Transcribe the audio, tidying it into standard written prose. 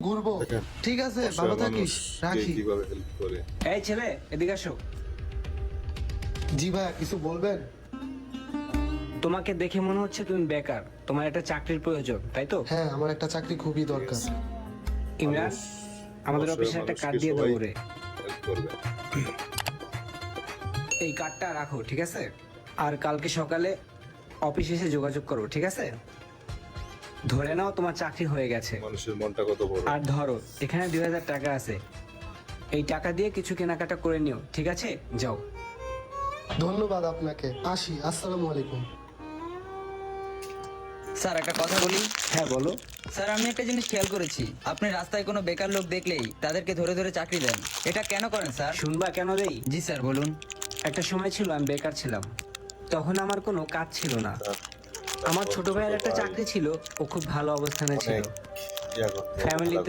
ঘুরবো। দেখেন, ঠিক আছে, অসহায় ভালো থাকিস, মানুষকে রাখি। কিভাবে হেল্প করে। এই ছেলে, এদিকে আসো। জি ভাইয়া, কিছু বলবেন? তোমাকে দেখে মনে হচ্ছে তুমি বেকার, তোমার একটা চাকরির প্রয়োজন, তাই তো? হ্যাঁ, আমার একটা চাকরি খুবই দরকার। ইমরান, আমাদের অসহায় অফিসে একটা কার্ড মানুষকে দিয়ে সবাই দেবো রে। হেল্প করবে। এই কার্ডটা রাখো, ঠিক আছে? আর কালকে সকালে অফিসে এসে যোগাযোগ করো, ঠিক আছে? ধরে নাও তোমার চাকরি হয়ে গেছে। মানুষের মনটা কত বড়। আর ধরো এখানে 2000 টাকা আছে, এই টাকা দিয়ে কিছু কেনাকাটা করে নিও, ঠিক আছে? যাও। ধন্যবাদ আপনাকে, আসি। আসসালামু আলাইকুম। স্যার একটা কথা বলি। হ্যাঁ বলো। স্যার আমি একটা জিনিস খেয়াল করেছি, আপনি রাস্তায় কোনো বেকার লোক দেখলেই তাদেরকে ধরে ধরে চাকরি দেন, এটা কেন করেন স্যার? শুনবা কেন দেই? জি স্যার বলুন। একটা সময় ছিল আমি বেকার ছিলাম, তখন আমার কোনো কাজ ছিল না। আমার ছোট ভাইয়ের একটা চাকরি ছিল, ও খুব ভালো অবস্থানে ছিল। অনেক ইয়া করতে হবে। ফ্যামিলিতে